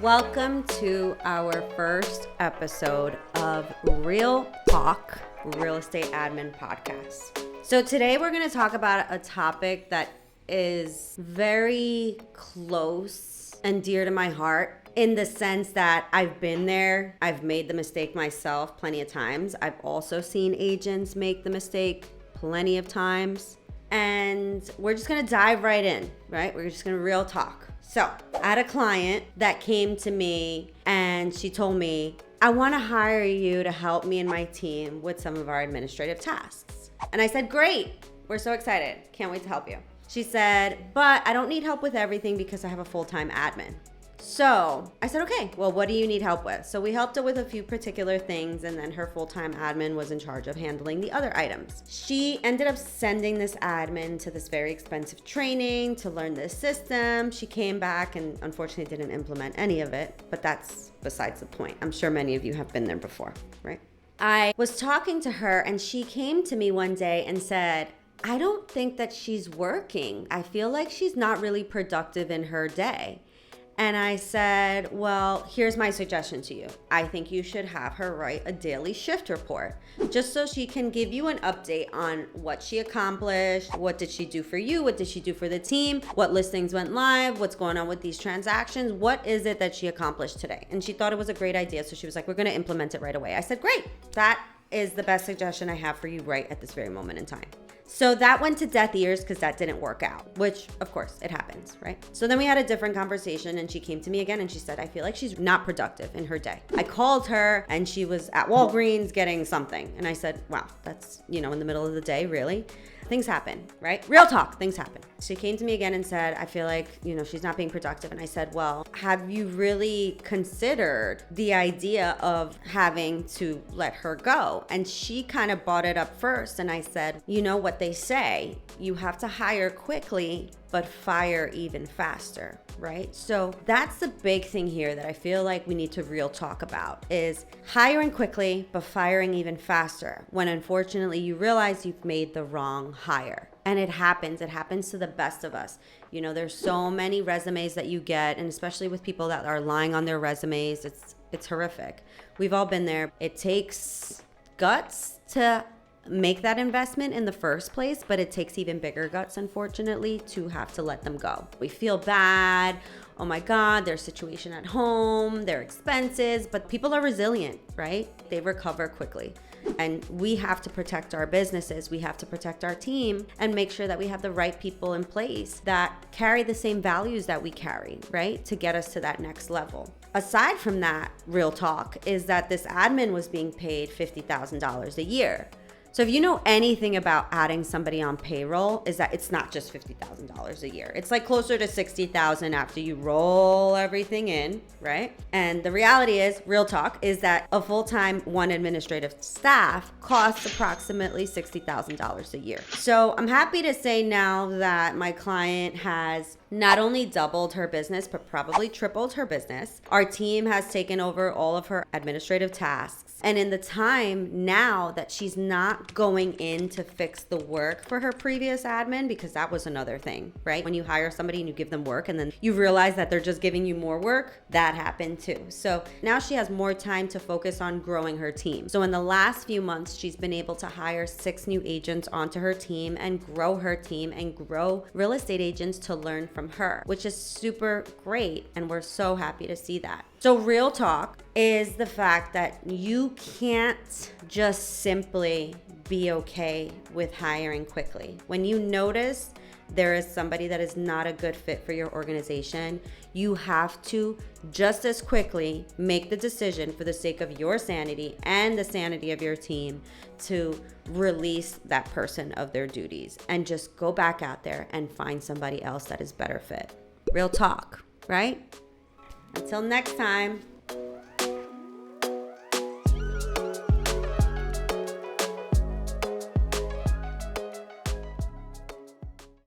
Welcome to our first episode of Real Talk, Real Estate Admin Podcast. So today we're going to talk about a topic that is very close and dear to my heart in the sense that I've been there. I've made the mistake myself plenty of times. I've also seen agents make the mistake plenty of times. And we're just going to dive right in, right? We're just going to real talk. So I had a client that came to me and she told me, I want to hire you to help me and my team with some of our administrative tasks. And I said, great. We're so excited. Can't wait to help you. She said, but I don't need help with everything because I have a full-time admin. So I said, okay, well, what do you need help with? So we helped her with a few particular things, and then her full-time admin was in charge of handling the other items. She ended up sending this admin to this very expensive training to learn this system. She came back and unfortunately didn't implement any of it, but that's besides the point. I'm sure many of you have been there before, right? I was talking to her and she came to me one day and said, I don't think that she's working. I feel like she's not really productive in her day. And I said, well, here's my suggestion to you. I think you should have her write a daily shift report just so she can give you an update on what she accomplished, what did she do for you, what did she do for the team, what listings went live, what's going on with these transactions, what is it that she accomplished today? And she thought it was a great idea. So she was like, we're gonna implement it right away. I said, great. That is the best suggestion I have for you right at this very moment in time. So that went to deaf ears because that didn't work out, which of course it happens, right? So then we had a different conversation and she came to me again and she said, I feel like she's not productive in her day. I called her and she was at Walgreens getting something. And I said, wow, that's, in the middle of the day, really? Things happen, right? Real talk, things happen. She came to me again and said, I feel like, she's not being productive. And I said, well, have you really considered the idea of having to let her go? And she kind of brought it up first. And I said, you know what they say, you have to hire quickly, but fire even faster, right? So that's the big thing here that I feel like we need to real talk about is hiring quickly, but firing even faster when unfortunately you realize you've made the wrong hire. And it happens to the best of us. There's so many resumes that you get, and especially with people that are lying on their resumes, it's horrific. We've all been there. It takes guts to make that investment in the first place, but it takes even bigger guts, unfortunately, to have to let them go. We feel bad. Oh my God, their situation at home, their expenses, but people are resilient, right? They recover quickly. And we have to protect our businesses. We have to protect our team and make sure that we have the right people in place that carry the same values that we carry, right? To get us to that next level. Aside from that, real talk is that this admin was being paid $50,000 a year. So if you know anything about adding somebody on payroll, is that it's not just $50,000 a year. It's like closer to $60,000 after you roll everything in, right? And the reality is, real talk, is that a full-time one administrative staff costs approximately $60,000 a year. So I'm happy to say now that my client has not only doubled her business, but probably tripled her business. Our team has taken over all of her administrative tasks. And in the time now that she's not going in to fix the work for her previous admin, because that was another thing, right? When you hire somebody and you give them work and then you realize that they're just giving you more work, that happened too. So now she has more time to focus on growing her team. So in the last few months, she's been able to hire 6 new agents onto her team and grow her team and grow real estate agents to learn from her, which is super great. And we're so happy to see that. So real talk is the fact that you can't just simply be okay with hiring quickly. When you notice there is somebody that is not a good fit for your organization, you have to just as quickly make the decision for the sake of your sanity and the sanity of your team to release that person of their duties and just go back out there and find somebody else that is better fit. Real talk, right? Until next time.